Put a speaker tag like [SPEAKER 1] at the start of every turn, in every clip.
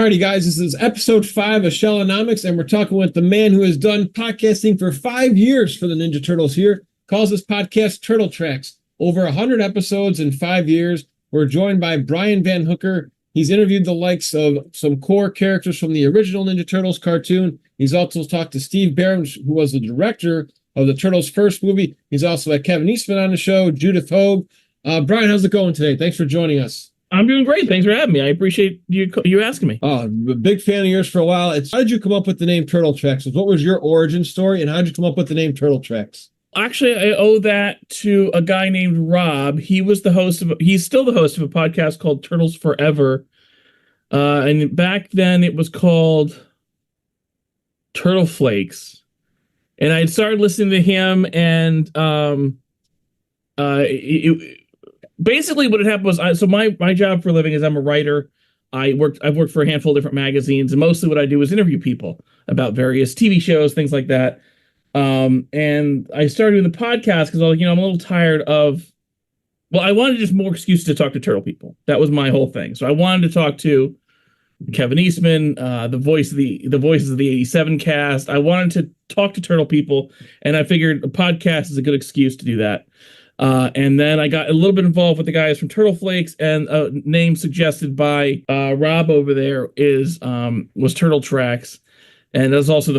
[SPEAKER 1] Alrighty, guys, this is episode 5 of Shellanomics, and we're talking with the man who has done podcasting for 5 years for the Ninja Turtles here. Calls this podcast Turtle Tracks. Over 100 episodes in 5 years. We're joined by Brian VanHooker. He's interviewed the likes of some core characters from the original Ninja Turtles cartoon. He's also talked to Steve Barron, who was the director of the Turtles' first movie. He's also had Kevin Eastman on the show, Judith Hogue. Brian, how's it going today? Thanks for joining us.
[SPEAKER 2] I'm doing great. Thanks for having me. I appreciate you asking me.
[SPEAKER 1] Oh, I'm a big fan of yours for a while. How did you come up with the name Turtle Tracks? What was your origin story, and how did you come up with the name Turtle Tracks?
[SPEAKER 2] Actually, I owe that to a guy named Rob. He's still the host of a podcast called Turtles Forever. And back then it was called Turtle Flakes. And I had started listening to him, and basically what had happened was, so my job for a living is I'm a writer. I've worked for a handful of different magazines, and mostly what I do is interview people about various TV shows, things like that. And I started doing the podcast because I'm a little tired of, I wanted just more excuses to talk to turtle people. That was my whole thing. So I wanted to talk to Kevin Eastman, the voices of the 87 cast. I wanted to talk to turtle people, and I figured a podcast is a good excuse to do that. And then I got a little bit involved with the guys from Turtle Flakes, and a name suggested by Rob over there was Turtle Tracks, and that was also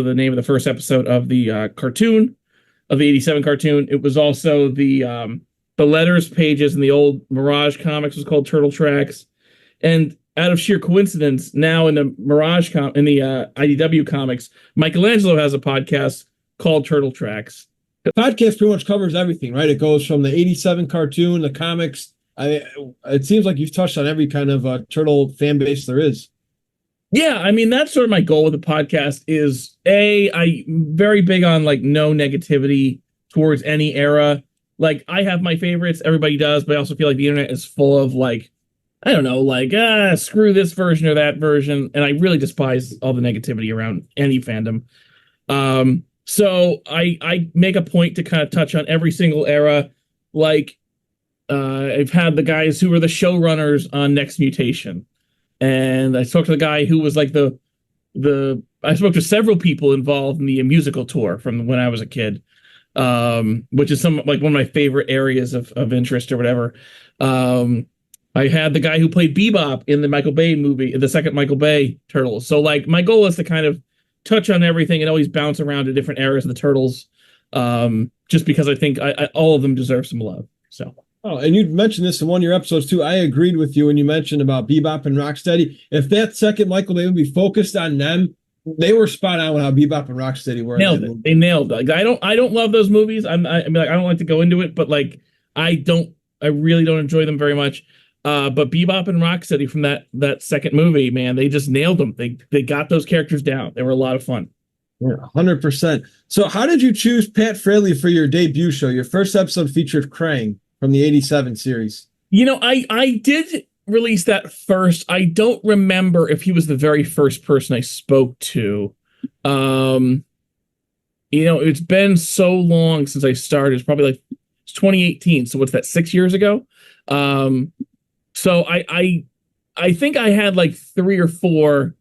[SPEAKER 2] the name of the first episode of the cartoon, of the 87 cartoon. It was also the letters pages in the old Mirage comics was called Turtle Tracks, and out of sheer coincidence, now in the IDW comics, Michelangelo has a podcast called Turtle Tracks.
[SPEAKER 1] The podcast pretty much covers everything, right? It goes from the 87 cartoon, the comics. It seems like you've touched on every kind of turtle fan base there is.
[SPEAKER 2] Yeah, I mean, that's sort of my goal with the podcast is, I'm very big on, no negativity towards any era. I have my favorites, everybody does, but I also feel like the internet is full of, screw this version or that version, and I really despise all the negativity around any fandom. So I make a point to kind of touch on every single era. I've had the guys who were the showrunners on Next Mutation, and I spoke to the guy who was I spoke to several people involved in the musical tour from when I was a kid, which is one of my favorite areas of interest or whatever. I had the guy who played Bebop in the Michael Bay movie, the second Michael Bay Turtles. So my goal is to kind of touch on everything and always bounce around to different eras of the Turtles, just because I think all of them deserve some love. So.
[SPEAKER 1] Oh, and you mentioned this in one of your episodes too. I agreed with you when you mentioned about Bebop and Rocksteady. If that second Michael Bay would be focused on them, they were spot on with how Bebop and Rocksteady were.
[SPEAKER 2] Nailed it. They nailed it. I don't love those movies. I don't like to go into it, but I really don't enjoy them very much. But Bebop and Rocksteady from that second movie, man, they just nailed them. They got those characters down. They were a lot of fun.
[SPEAKER 1] Yeah, 100%. So how did you choose Pat Fraley for your debut show? Your first episode featured Krang from the 87 series.
[SPEAKER 2] I did release that first. I don't remember if he was the very first person I spoke to. It's been so long since I started. It's probably it's 2018. So what's that, 6 years ago? So I think I had 3 or 4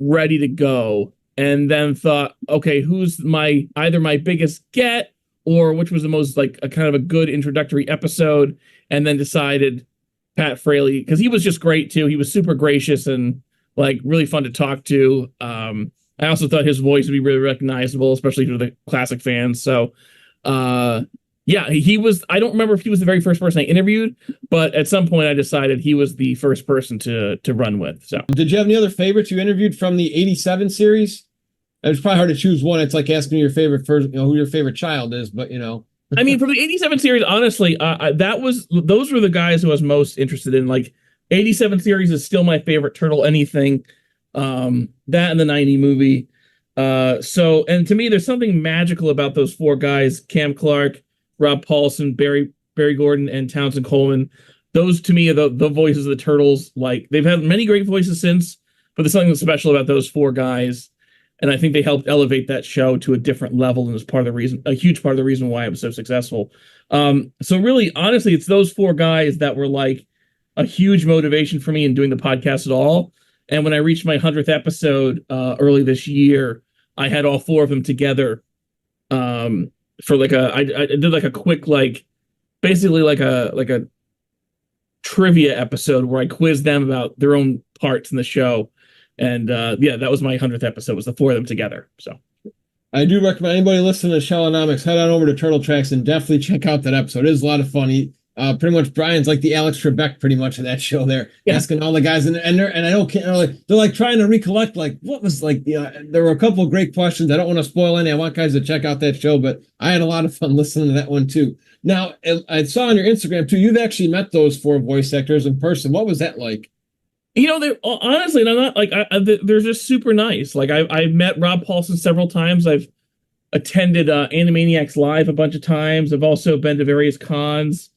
[SPEAKER 2] ready to go, and then thought, okay, who's either my biggest get, or which was the most a kind of a good introductory episode, and then decided Pat Fraley, because he was just great too. He was super gracious and really fun to talk to. I also thought his voice would be really recognizable, especially to the classic fans. So yeah, he was. I don't remember if he was the very first person I interviewed, but at some point I decided he was the first person to run with. So,
[SPEAKER 1] did you have any other favorites you interviewed from the 87 series? It's probably hard to choose one. It's like asking your favorite first, who your favorite child is, but
[SPEAKER 2] I mean, from the 87 series, honestly, those were the guys who I was most interested in. 87 series is still my favorite Turtle anything. That and the 90 movie. So, and to me, there's something magical about those 4 guys: Cam Clark, Rob Paulson, Barry Gordon, and Townsend Coleman. Those, to me, are the voices of the Turtles. They've had many great voices since, but there's something special about those 4 guys. And I think they helped elevate that show to a different level, and was a huge part of the reason why it was so successful. So really, honestly, it's those 4 guys that were a huge motivation for me in doing the podcast at all. And when I reached my 100th episode early this year, I had all four of them together for like I did like a quick basically like a trivia episode where I quizzed them about their own parts in the show. And yeah, that was my 100th episode, was the four of them together. So
[SPEAKER 1] I do recommend anybody listening to Shellanomics, head on over to Turtle Tracks and definitely check out that episode. It is a lot of fun. Pretty much Brian's like the Alex Trebek pretty much of that show there, asking all the guys, and I don't they're like trying to recollect like what was like, there were a couple of great questions. I don't want to spoil any. I want guys to check out that show, but I had a lot of fun listening to that one too. Now, I saw on your Instagram too, you've actually met those four voice actors in person. What was that like?
[SPEAKER 2] They're honestly, I'm not like they're just super nice. Like I've met Rob Paulson several times. I've attended Animaniacs Live a bunch of times. I've also been to various cons.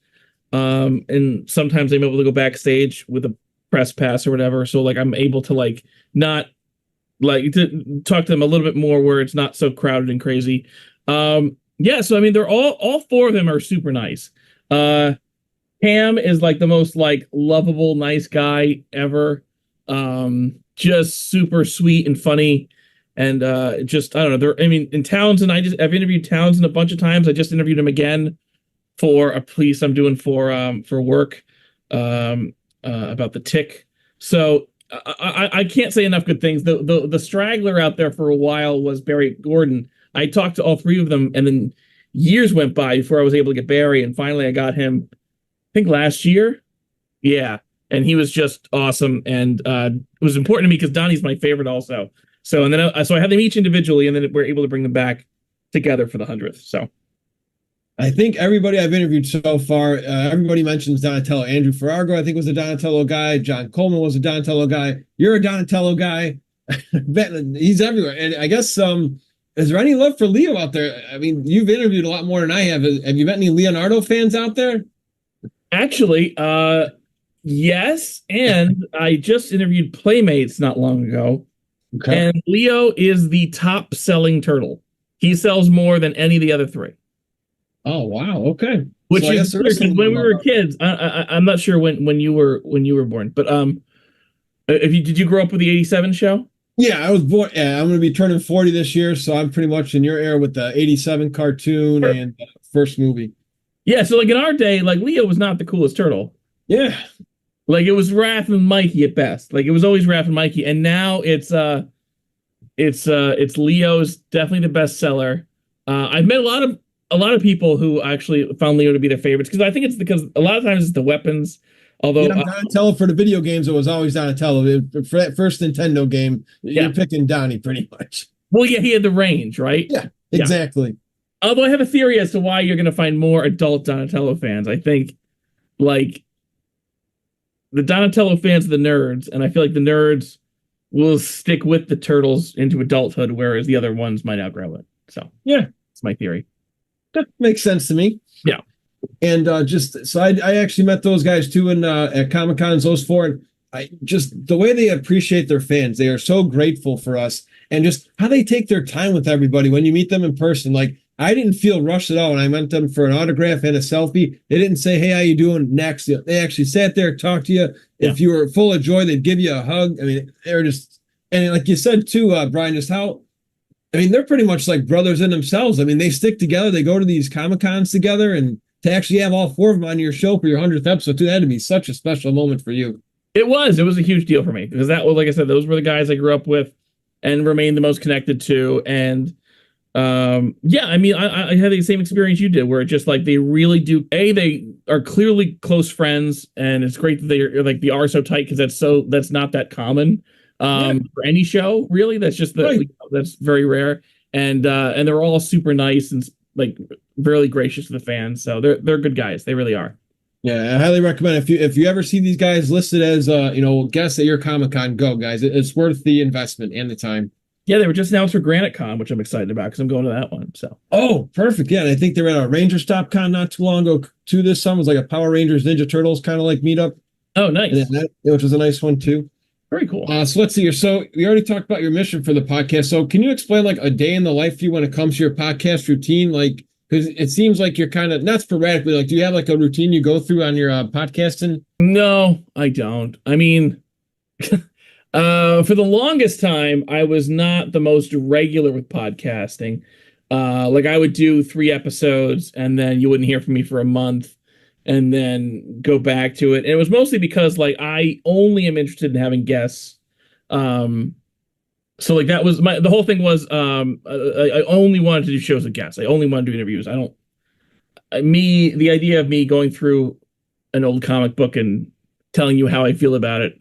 [SPEAKER 2] And sometimes I'm able to go backstage with a press pass or whatever. So like I'm able to like not like to talk to them a little bit more where it's not so crowded and crazy. Yeah, so I mean they're all four of them are super nice. Cam is like the most like lovable, nice guy ever. Just super sweet and funny. And just I don't know. In Townsend, I've interviewed Townsend a bunch of times. I just interviewed him again for a piece I'm doing for work about the tick. So I can't say enough good things. The straggler out there for a while was Barry Gordon. I talked to all three of them, and then years went by before I was able to get Barry, and finally I got him, I think last year. Yeah, and he was just awesome, and it was important to me because Donnie's my favorite also. So and then so I had them each individually, and then we're able to bring them back together for the 100th. So
[SPEAKER 1] I think everybody I've interviewed so far, everybody mentions Donatello. Andrew Farrago, I think, was a Donatello guy. John Coleman was a Donatello guy. You're a Donatello guy. He's everywhere. And I guess, is there any love for Leo out there? I mean, you've interviewed a lot more than I have. Have you met any Leonardo fans out there?
[SPEAKER 2] Actually, yes. And I just interviewed Playmates not long ago. Okay. And Leo is the top selling turtle. He sells more than any of the other three.
[SPEAKER 1] Oh wow! Okay,
[SPEAKER 2] which is weird because when we were kids, I'm not sure when you were born, but did you grow up with the '87 show?
[SPEAKER 1] Yeah, I was born. Yeah, I'm going to be turning 40 this year, so I'm pretty much in your era with the '87 cartoon and first movie.
[SPEAKER 2] Yeah, so like in our day, like Leo was not the coolest turtle.
[SPEAKER 1] Yeah,
[SPEAKER 2] like it was Raph and Mikey at best. Like it was always Raph and Mikey, and now it's Leo's definitely the best seller. I've met a lot of people who actually found Leo to be their favorites because I think it's because a lot of times it's the weapons. Although
[SPEAKER 1] Donatello for the video games, it was always Donatello. For that first Nintendo game, you're picking Donnie pretty much.
[SPEAKER 2] Well, yeah, he had the range, right?
[SPEAKER 1] Yeah, exactly.
[SPEAKER 2] Yeah. Although I have a theory as to why you're going to find more adult Donatello fans. I think, like, the Donatello fans are the nerds, and I feel like the nerds will stick with the turtles into adulthood, whereas the other ones might outgrow it. So, yeah, it's my theory.
[SPEAKER 1] That makes sense to me.
[SPEAKER 2] Yeah.
[SPEAKER 1] And I actually met those guys too at Comic Cons, those four. And I just the way they appreciate their fans, they are so grateful for us, and just how they take their time with everybody when you meet them in person. Like I didn't feel rushed at all when I met them for an autograph and a selfie. They didn't say, "Hey, how you doing?" Next, they actually sat there, talked to you. If you were full of joy, they'd give you a hug. I mean, they were just, and like you said too, Brian, just how. I mean, they're pretty much like brothers in themselves. I mean, they stick together. They go to these Comic Cons together, and to actually have all four of them on your show for your 100th episode, too, that had to be such a special moment for you.
[SPEAKER 2] It was a huge deal for me because that was, like I said, those were the guys I grew up with and remained the most connected to. And yeah, I mean, I had the same experience you did, where it just like they really do. They are clearly close friends, and it's great that they are so tight because that's not that common. For any show, really. That's just that's very rare. And they're all super nice and like really gracious to the fans. So they're good guys. They really are.
[SPEAKER 1] Yeah, I highly recommend if you ever see these guys listed as guests at your Comic-Con, go guys. It's worth the investment and the time.
[SPEAKER 2] Yeah, they were just announced for Granite Con, which I'm excited about because I'm going to that one. So
[SPEAKER 1] perfect. Yeah, and I think they were at a Ranger Stop Con not too long ago too. This summer it was like a Power Rangers Ninja Turtles kind of like meetup.
[SPEAKER 2] Oh, nice.
[SPEAKER 1] Which was a nice one too.
[SPEAKER 2] Very cool.
[SPEAKER 1] So let's see here. So we already talked about your mission for the podcast. So can you explain like a day in the life for you when it comes to your podcast routine? Like, Because it seems like you're kind of not sporadically. Like, do you have like a routine you go through on your podcasting?
[SPEAKER 2] No, I don't. I mean, for the longest time, I was not the most regular with podcasting. Like I would do 3 episodes and then you wouldn't hear from me for a month and then go back to it. And it was mostly because like I only am interested in having guests. So like that was the whole thing was I only wanted to do shows with guests. I only want to do interviews. The idea of me going through an old comic book and telling you how I feel about it,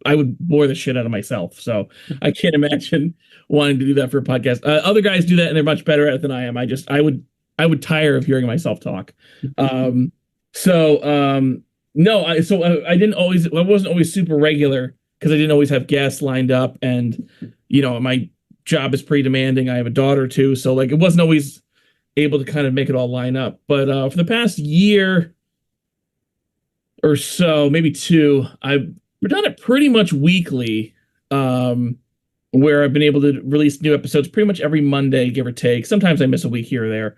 [SPEAKER 2] I would bore the shit out of myself. So I can't imagine wanting to do that for a podcast. Other guys do that and they're much better at it than I am. I would tire of hearing myself talk. No, I wasn't always super regular because I didn't always have guests lined up, and my job is pretty demanding. I have a daughter too, so like it wasn't always able to kind of make it all line up. But for the past year or so, maybe 2, I've done it pretty much weekly, where I've been able to release new episodes pretty much every Monday, give or take. Sometimes I miss a week here or there.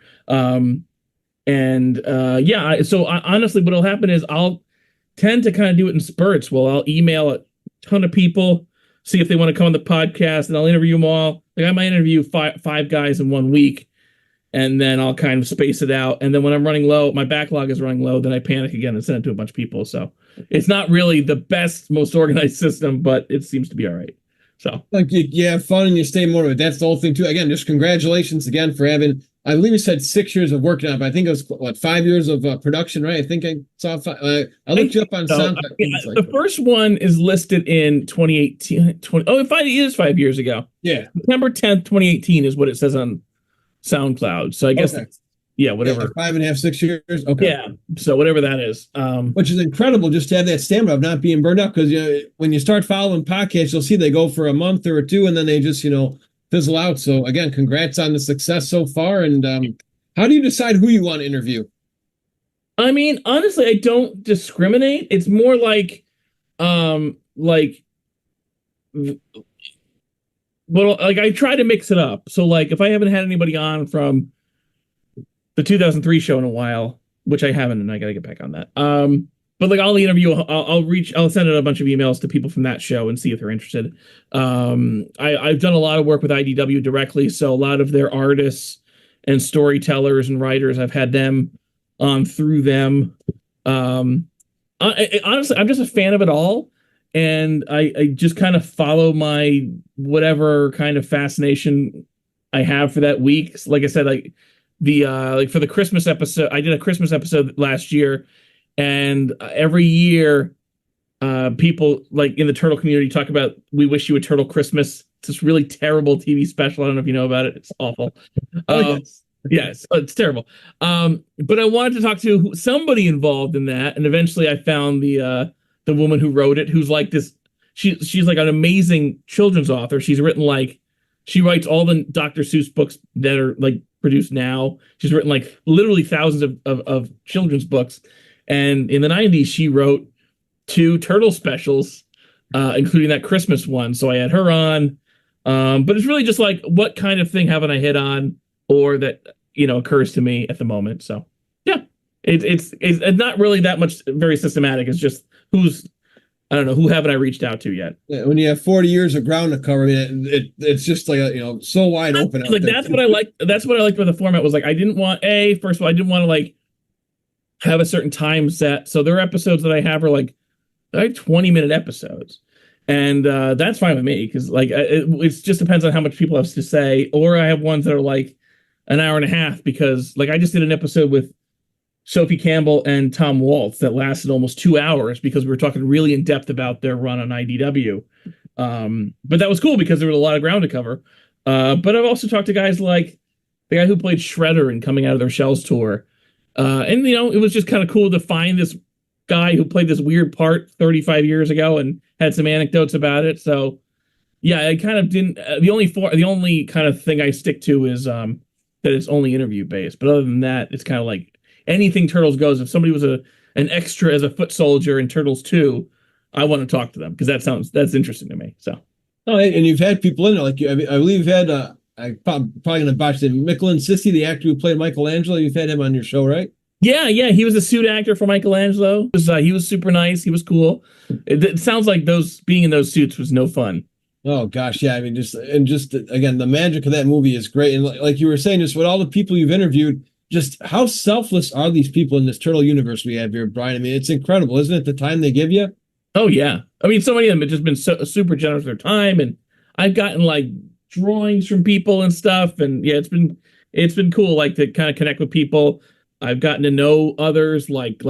[SPEAKER 2] Honestly, what'll happen is I'll tend to kind of do it in spurts. Well, I'll email a ton of people, see if they want to come on the podcast, and I'll interview them all. Like I might interview five guys in 1 week, and then I'll kind of space it out. And then when I'm running low, my backlog is running low, then I panic again and send it to a bunch of people. So it's not really the best, most organized system, but it seems to be all right. So
[SPEAKER 1] like you have fun and you stay motivated. That's the whole thing too. Again, just congratulations again for having, I believe you said 6 years of working on it, but I think it was 5 years of production, right? I think I saw I looked you up on SoundCloud.
[SPEAKER 2] The first one is listed in 2018. It is 5 years ago.
[SPEAKER 1] Yeah.
[SPEAKER 2] September 10th, 2018 is what it says on SoundCloud. So I guess whatever.
[SPEAKER 1] 5.5, 6 years. Okay.
[SPEAKER 2] Yeah. So whatever that is.
[SPEAKER 1] Which is incredible just to have that stamina of not being burned out, because when you start following podcasts, you'll see they go for a month or 2 and then they just, fizzle out. So again, congrats on the success so far. And how do you decide who you want to interview?
[SPEAKER 2] I mean, honestly, I don't discriminate. It's more like I try to mix it up. So like if I haven't had anybody on from the 2003 show in a while, which I haven't, and I got to get back on that. But like I'll interview, I'll send out a bunch of emails to people from that show and see if they're interested. I've done a lot of work with IDW directly, so a lot of their artists and storytellers and writers, I've had them on through them. Honestly, I'm just a fan of it all, and I just kind of follow my whatever kind of fascination I have for that week. Like I said, like for the Christmas episode, I did a Christmas episode last year. And every year, people like in the turtle community talk about "We Wish You a Turtle Christmas." It's this really terrible TV special. I don't know if you know about it. It's awful. Yes, it's terrible. But I wanted to talk to somebody involved in that, and eventually I found the woman who wrote it, who's like this. She's like an amazing children's author. She writes all the Dr. Seuss books that are like produced now. She's written like literally thousands of children's books. And in the 90s, she wrote 2 turtle specials, including that Christmas one. So I had her on. But it's really just like, what kind of thing haven't I hit on or that, occurs to me at the moment. So, yeah, it's not really that much very systematic. It's just who haven't I reached out to yet? Yeah,
[SPEAKER 1] when you have 40 years of ground to cover, I mean, it's just like, so wide open.
[SPEAKER 2] Like that's what I like. That's what I liked about the format was like, I didn't want first of all, I didn't want to like have a certain time set. So there are episodes that I have are like 20-minute episodes. And that's fine with me because like it just depends on how much people have to say. Or I have ones that are like an hour and a half because like I just did an episode with Sophie Campbell and Tom Waltz that lasted almost 2 hours because we were talking really in depth about their run on IDW. But that was cool because there was a lot of ground to cover. But I've also talked to guys like the guy who played Shredder in Coming Out of Their Shells tour. And it was just kind of cool to find this guy who played this weird part 35 years ago and had some anecdotes about it. So yeah, I kind of didn't, the only kind of thing I stick to is, that it's only interview based. But other than that, it's kind of like anything Turtles goes. If somebody was an extra as a foot soldier in Turtles 2, I want to talk to them because that's interesting to me. So.
[SPEAKER 1] Oh, and you've had people in there, like I believe you've had I probably going to botch it. Michelin Sissi, the actor who played Michelangelo. You've had him on your show, right?
[SPEAKER 2] Yeah, yeah, he was a suit actor for Michelangelo. He was super nice. He was cool. It sounds like being in those suits was no fun.
[SPEAKER 1] Oh gosh, yeah. I mean, just again, the magic of that movie is great. And like you were saying, just with all the people you've interviewed, just how selfless are these people in this turtle universe we have here, Brian? I mean, it's incredible, isn't it? The time they give you.
[SPEAKER 2] Oh yeah, I mean, so many of them have just been super generous with their time, and I've gotten like drawings from people and stuff, and yeah, it's been cool, like to kind of connect with people. I've gotten to know others, like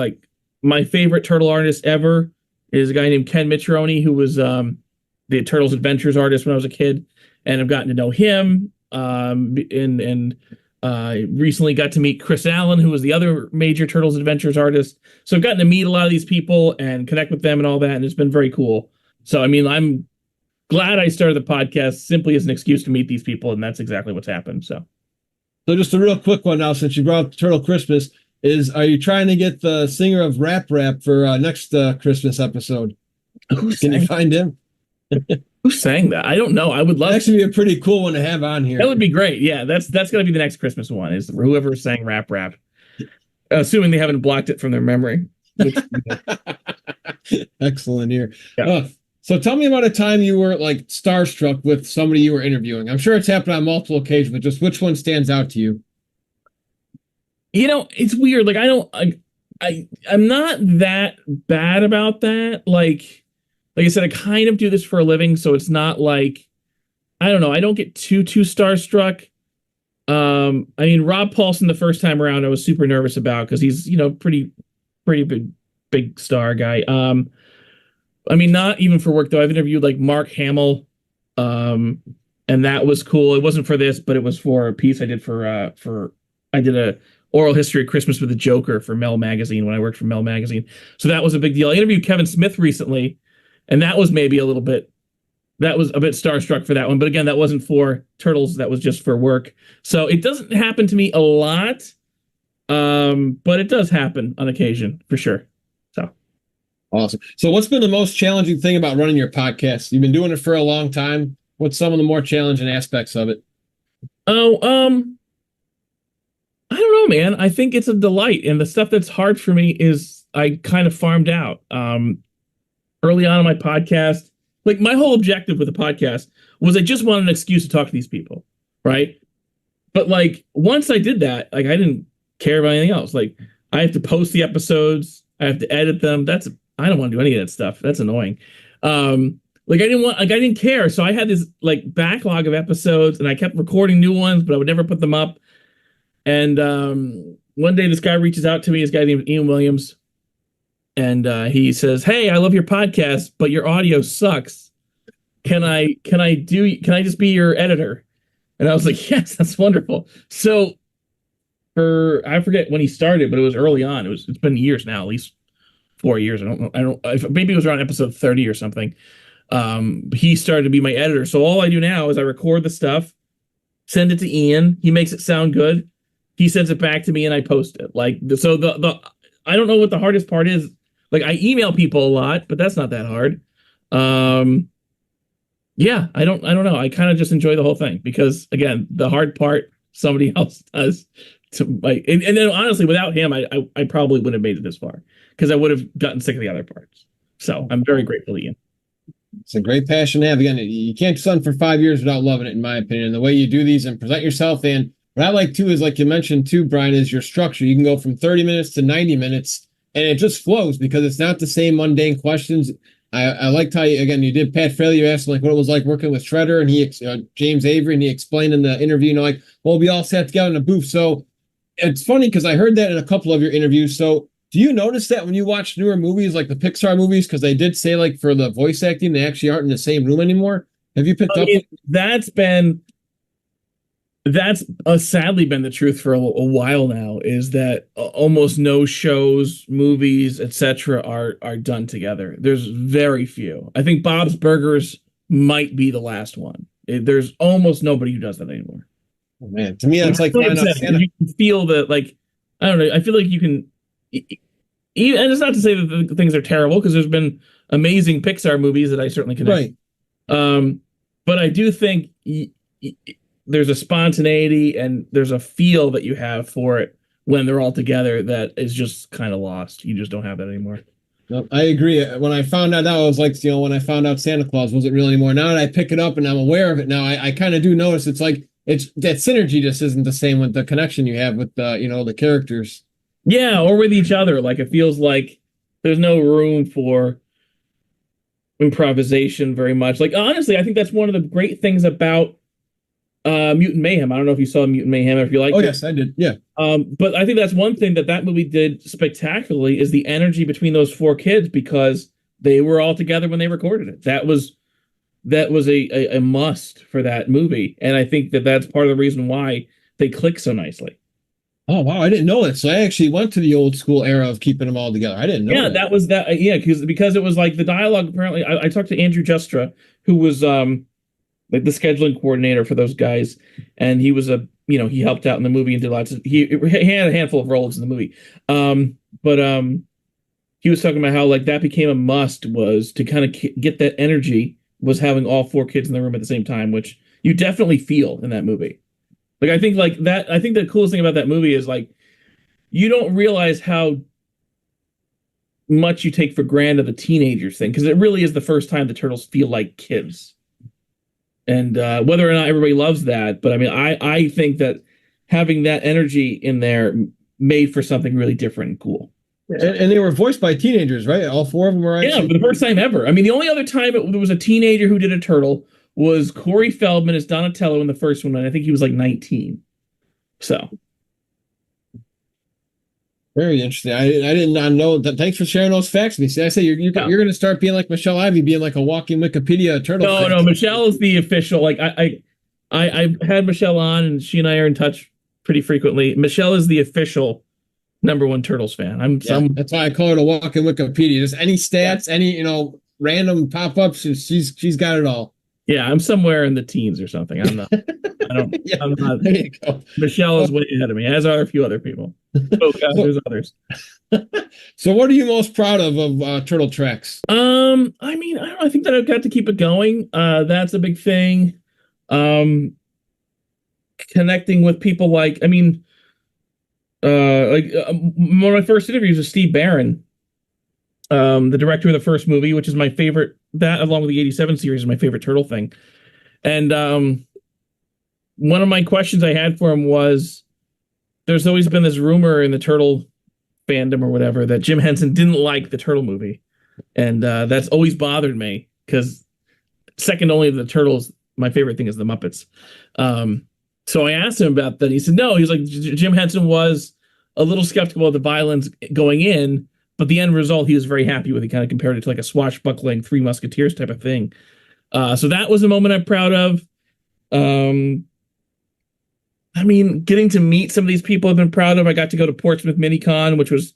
[SPEAKER 2] my favorite turtle artist ever is a guy named Ken Mitroni, who was the Turtles Adventures artist when I was a kid, and I've gotten to know him. And recently got to meet Chris Allen, who was the other major Turtles Adventures artist. So I've gotten to meet a lot of these people and connect with them and all that, and it's been very cool. So I mean, I'm glad I started the podcast simply as an excuse to meet these people, and that's exactly what's happened. So
[SPEAKER 1] just a real quick one now, since you brought up Turtle Christmas, are you trying to get the singer of Rap for next Christmas episode? Can you find him?
[SPEAKER 2] Who sang that? I don't know. I would love.
[SPEAKER 1] That'd actually be a pretty cool one to have on here.
[SPEAKER 2] That would be great. Yeah, that's gonna be the next Christmas one. Is whoever sang Rap, assuming they haven't blocked it from their memory. Which,
[SPEAKER 1] Excellent here.
[SPEAKER 2] Yeah.
[SPEAKER 1] So tell me about a time you were like starstruck with somebody you were interviewing. I'm sure it's happened on multiple occasions, but just which one stands out to you?
[SPEAKER 2] You know, it's weird. Like I'm not that bad about that. Like I said, I kind of do this for a living, so it's not like, I don't know, I don't get too starstruck. I mean, Rob Paulson the first time around I was super nervous about because he's, pretty big star guy. I mean, not even for work though. I've interviewed like Mark Hamill, and that was cool. It wasn't for this, but it was for a piece I did I did a oral history of Christmas with the Joker for Mel Magazine when I worked for Mel Magazine. So that was a big deal. I interviewed Kevin Smith recently, and that was maybe a bit starstruck for that one. But again, that wasn't for Turtles. That was just for work. So it doesn't happen to me a lot, but it does happen on occasion for sure. So
[SPEAKER 1] awesome. So what's been the most challenging thing about running your podcast? You've been doing it for a long time. What's some of the more challenging aspects of it?
[SPEAKER 2] Oh, I don't know, man. I think it's a delight. And the stuff that's hard for me is I kind of farmed out. Early on in my podcast, like my whole objective with the podcast was I just wanted an excuse to talk to these people, right? But like once I did that, like I didn't care about anything else. Like I have to post the episodes, I have to edit them. I don't want to do any of that stuff. That's annoying. Like I didn't care. So I had this like backlog of episodes, and I kept recording new ones, but I would never put them up. And one day this guy reaches out to me. His guy named Ian Williams. And he says, "Hey, I love your podcast, but your audio sucks. Can I just be your editor?" And I was like, "Yes, that's wonderful." So I forget when he started, but it was early on. It's been years now, at least 4 years. I don't know. Maybe it was around episode 30 or something. He started to be my editor. So all I do now is I record the stuff, send it to Ian. He makes it sound good. He sends it back to me, and I post it. Like so I don't know what the hardest part is. Like I email people a lot, but that's not that hard. Yeah, I don't know. I kind of just enjoy the whole thing because again, the hard part somebody else does. And then honestly, without him, I probably wouldn't have made it this far because I would have gotten sick of the other parts. So I'm very grateful to Ian.
[SPEAKER 1] It's a great passion to have. Again, you can't do something for 5 years without loving it, in my opinion. The way you do these and present yourself, and what I like too is, like you mentioned too, Brian, is your structure. You can go from 30 minutes to 90 minutes. And it just flows because it's not the same mundane questions. I liked how you did Pat Fraley. You asked him like what it was like working with Shredder, and James Avery, and he explained in the interview, like, well, we all sat together in a booth. So it's funny because I heard that in a couple of your interviews. So do you notice that when you watch newer movies, like the Pixar movies, because they did say like for the voice acting, they actually aren't in the same room anymore? Have you picked up?
[SPEAKER 2] That's sadly been the truth for a while now, is that almost no shows, movies, etc. are done together. There's very few. I think Bob's Burgers might be the last one. There's almost nobody who does that anymore.
[SPEAKER 1] Oh, man, to me, that's like
[SPEAKER 2] you can feel that, like, I don't know. I feel like you can, and it's not to say that the things are terrible because there's been amazing Pixar movies that I certainly connect.
[SPEAKER 1] Right.
[SPEAKER 2] But I do think there's a spontaneity and there's a feel that you have for it when they're all together that is just kind of lost. You just don't have that anymore.
[SPEAKER 1] No, I agree. When I found out that, I was like, when I found out Santa Claus wasn't real anymore. Now that I pick it up and I'm aware of it now, I kind of do notice it's like it's that synergy just isn't the same with the connection you have with the characters.
[SPEAKER 2] Yeah, or with each other. Like it feels like there's no room for improvisation very much. Like honestly, I think that's one of the great things about Mutant Mayhem. I don't know if you saw Mutant Mayhem, or if you liked it.
[SPEAKER 1] Oh yes, I did. Yeah.
[SPEAKER 2] But I think that's one thing that movie did spectacularly is the energy between those four kids, because they were all together when they recorded it. That was a must for that movie, and I think that's part of the reason why they click so nicely.
[SPEAKER 1] Oh wow, I didn't know that. So I actually went to the old school era of keeping them all together. I didn't know.
[SPEAKER 2] Yeah, that was that. Yeah, because it was like the dialogue. Apparently, I talked to Andrew Justra, who was like the scheduling coordinator for those guys, and he was he helped out in the movie and did lots of he had a handful of roles in the movie. But he was talking about how like that became a must, was to kind of get that energy, was having all four kids in the room at the same time, which you definitely feel in that movie. Like I think the coolest thing about that movie is like you don't realize how much you take for granted the teenagers thing, because it really is the first time the Turtles feel like kids. And whether or not everybody loves that, but I mean, I think that having that energy in there made for something really different and cool.
[SPEAKER 1] And they were voiced by teenagers, right? All four of them were.
[SPEAKER 2] Yeah, for the first time ever. I mean, the only other time there was a teenager who did a turtle was Corey Feldman as Donatello in the first one, and I think he was like 19. So
[SPEAKER 1] very interesting. I did not know that. Thanks for sharing those facts with me. See, I say you're going to start being like Michelle Ivy, being like a walking Wikipedia turtle.
[SPEAKER 2] No, Michelle is the official. Like I've had Michelle on, and she and I are in touch pretty frequently. Michelle is the official #1 Turtles fan.
[SPEAKER 1] That's why I call her the walking Wikipedia. Just any stats, any random pop ups. She's got it all.
[SPEAKER 2] Yeah, I'm somewhere in the teens or something. I'm not.
[SPEAKER 1] Yeah,
[SPEAKER 2] I'm not.
[SPEAKER 1] There you go.
[SPEAKER 2] Michelle is way ahead of me, as are a few other people. Oh God, there's others.
[SPEAKER 1] So, what are you most proud of Turtle Tracks?
[SPEAKER 2] I mean, I think that I've got to keep it going. That's a big thing. Connecting with people one of my first interviews with Steve Barron, the director of the first movie, which is my favorite. That, along with the '87 series, is my favorite Turtle thing. And one of my questions I had for him was, there's always been this rumor in the Turtle fandom or whatever that Jim Henson didn't like the Turtle movie. And that's always bothered me, because second only to the Turtles, my favorite thing is the Muppets. So I asked him about that. He said, no, he was like, Jim Henson was a little skeptical of the violence going in, but the end result he was very happy with. He kind of compared it to like a swashbuckling Three Musketeers type of thing. So that was a moment I'm proud of. I mean, getting to meet some of these people I've been proud of. I got to go to Portsmouth MiniCon, which was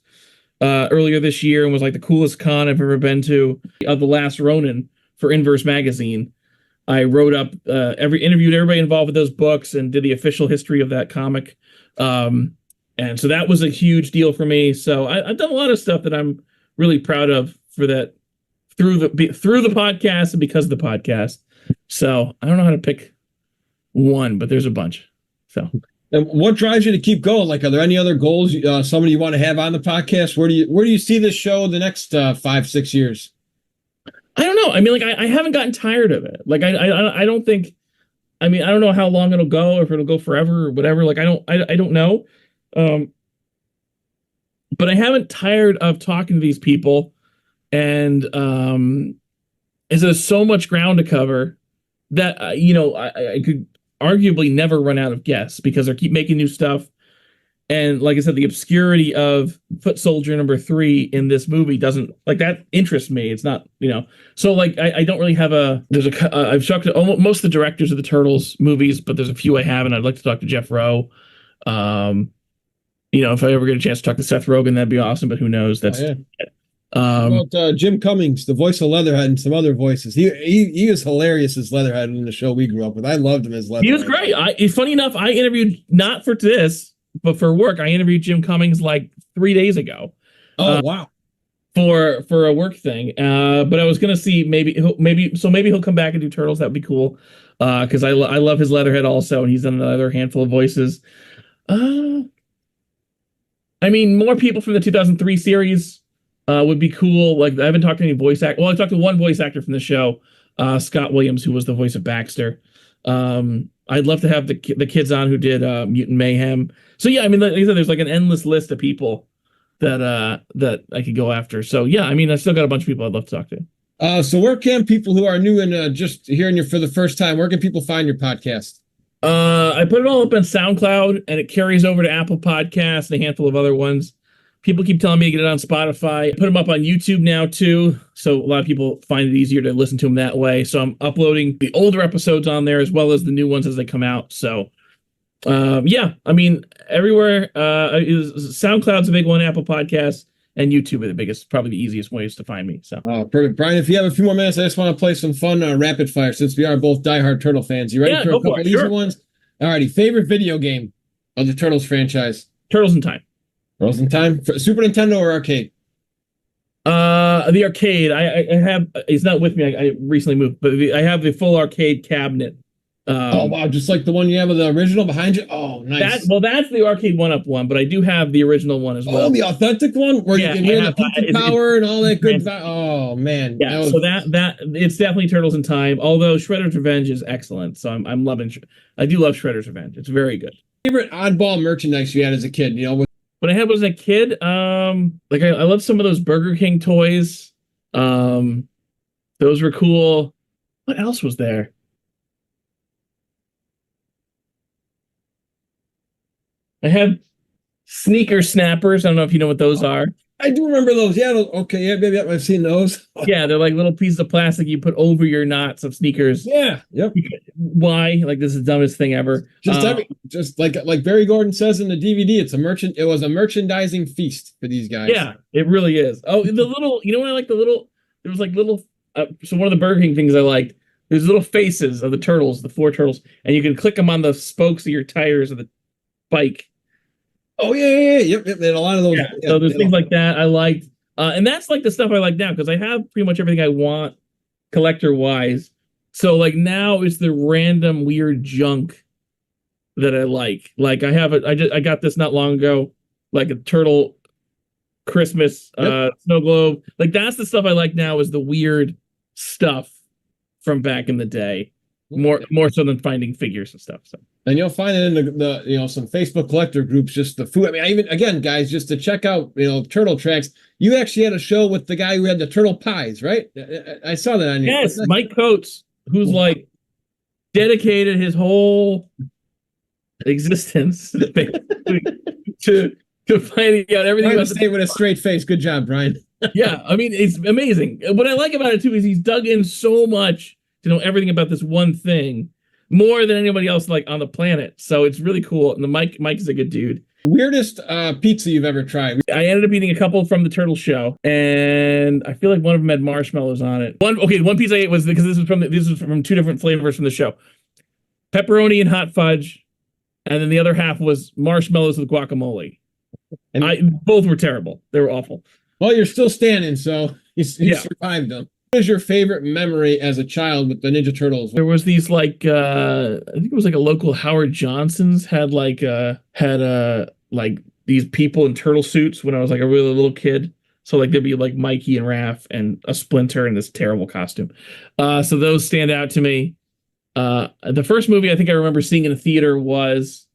[SPEAKER 2] earlier this year, and was like the coolest con I've ever been to. Of The Last Ronin for Inverse Magazine. I wrote up interviewed everybody involved with those books and did the official history of that comic. And so that was a huge deal for me. So I've done a lot of stuff that I'm really proud of for that through the podcast and because of the podcast. So I don't know how to pick one, but there's a bunch. So,
[SPEAKER 1] and what drives you to keep going? Like, are there any other goals? Somebody you want to have on the podcast? Where do you see this show the next 5-6 years?
[SPEAKER 2] I don't know. I mean, like, I haven't gotten tired of it. Like, I don't think. I mean, I don't know how long it'll go, or if it'll go forever or whatever. Like, I don't know. But I haven't tired of talking to these people, and there's so much ground to cover that I could arguably never run out of guests, because they keep making new stuff. And like I said, the obscurity of Foot Soldier #3 in this movie doesn't, like, that interests me. It's not, so like I don't really have I've talked to almost most of the directors of the Turtles movies, but there's a few I haven't. I'd like to talk to Jeff Rowe. If I ever get a chance to talk to Seth Rogen, that'd be awesome, but who knows? That's
[SPEAKER 1] about Jim Cummings, the voice of Leatherhead, and some other voices. He was hilarious as Leatherhead in the show we grew up with. I loved him as Leatherhead.
[SPEAKER 2] He was great. Funny enough, I interviewed, not for this, but for work, I interviewed Jim Cummings like 3 days ago.
[SPEAKER 1] Oh, wow.
[SPEAKER 2] for a work thing. But I was gonna see maybe he'll come back and do Turtles. That would be cool. Because I love his Leatherhead also, and he's done another handful of voices. I mean, more people from the 2003 series would be cool. Like, I haven't talked to any voice actor. Well, I talked to one voice actor from the show, Scott Williams, who was the voice of Baxter. I'd love to have the kids on who did Mutant Mayhem. So yeah, I mean, like I said, there's like an endless list of people that I could go after. So yeah, I mean, I've still got a bunch of people I'd love to talk to.
[SPEAKER 1] So where can people who are new and just hearing you for the first time, where can people find your podcast?
[SPEAKER 2] I put it all up on SoundCloud, and it carries over to Apple Podcasts and a handful of other ones. People keep telling me to get it on Spotify. I put them up on YouTube now too, so a lot of people find it easier to listen to them that way. So I'm uploading the older episodes on there as well as the new ones as they come out. So yeah, I mean, everywhere. SoundCloud's a big one, Apple Podcasts, and YouTube are the biggest, probably the easiest ways to find me. So
[SPEAKER 1] perfect. Brian, if you have a few more minutes, I just want to play some fun rapid fire since we are both diehard Turtle fans. You ready for a couple easy ones? Alrighty, favorite video game of the Turtles franchise?
[SPEAKER 2] Turtles in Time.
[SPEAKER 1] Turtles in Time? For Super Nintendo or arcade?
[SPEAKER 2] The arcade. I have, it's not with me. I recently moved, but I have the full arcade cabinet.
[SPEAKER 1] Oh wow, just like the one you have of the original behind you. Oh, nice.
[SPEAKER 2] That's the arcade 1-up one, but I do have the original one as well.
[SPEAKER 1] Oh, the authentic one where you can hear the pizza power and all that good. Oh man.
[SPEAKER 2] Yeah. So that it's definitely Turtles in Time. Although Shredder's Revenge is excellent, so I'm loving. I do love Shredder's Revenge. It's very good.
[SPEAKER 1] Favorite oddball merchandise you had as a kid? You know,
[SPEAKER 2] what I had was a kid. Like I love some of those Burger King toys. Those were cool. What else was there? I have sneaker snappers. I don't know if you know what those are.
[SPEAKER 1] I do remember those. Yeah. Okay. Yeah. Maybe I've seen those.
[SPEAKER 2] Yeah. They're like little pieces of plastic you put over your knots of sneakers.
[SPEAKER 1] Yeah. Yep.
[SPEAKER 2] Why? Like, this is the dumbest thing ever.
[SPEAKER 1] Just like Barry Gordon says in the DVD, it was a merchandising feast for these guys.
[SPEAKER 2] Yeah, it really is. Oh, the little, you know what I like? There was like little, so one of the Burger King things I liked, there's little faces of the turtles, the 4 turtles, and you can click them on the spokes of your tires of the bike.
[SPEAKER 1] Oh yeah, yep. And a lot of those.
[SPEAKER 2] Yeah, so there's things like that I liked, and that's like the stuff I like now because I have pretty much everything I want collector wise. So like now it's the random weird junk that I like. Like I got this not long ago, like a turtle Christmas snow globe. Like that's the stuff I like now is the weird stuff from back in the day. More so than finding figures and stuff. So. And
[SPEAKER 1] you'll find it in the some Facebook collector groups, just the food. I mean, again, guys, just to check out, Turtle Tracks. You actually had a show with the guy who had the turtle pies, right? I saw that on you.
[SPEAKER 2] Yes, Mike Coates, who's like dedicated his whole existence to finding out everything.
[SPEAKER 1] About say with a straight face. Good job, Brian.
[SPEAKER 2] Yeah, I mean, it's amazing. What I like about it too is he's dug in so much to know everything about this one thing, more than anybody else like on the planet. So it's really cool. And Mike is a good dude.
[SPEAKER 1] Weirdest pizza you've ever tried?
[SPEAKER 2] I ended up eating a couple from the Turtle Show, and I feel like one of them had marshmallows on it. One pizza I ate was because this was from 2 different flavors from the show, pepperoni and hot fudge, and then the other half was marshmallows with guacamole. And both were terrible. They were awful.
[SPEAKER 1] Well, you're still standing, so you survived them. What is your favorite memory as a child with the Ninja Turtles?
[SPEAKER 2] There was these like I think it was like a local Howard Johnson's had like these people in turtle suits when I was like a really little kid. So like there'd be like Mikey and Raph and a Splinter in this terrible costume. So those stand out to me. The first movie I think I remember seeing in a theater was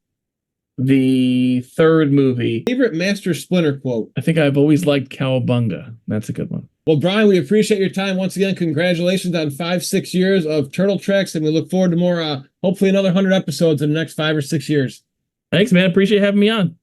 [SPEAKER 2] the 3rd movie.
[SPEAKER 1] Favorite Master Splinter quote?
[SPEAKER 2] I think I've always liked Cowabunga. That's a good one.
[SPEAKER 1] Well, Brian, we appreciate your time. Once again, congratulations on 5-6 years of Turtle Tracks, and we look forward to more, hopefully another 100 episodes in the next 5 or 6 years.
[SPEAKER 2] Thanks, man. Appreciate having me on.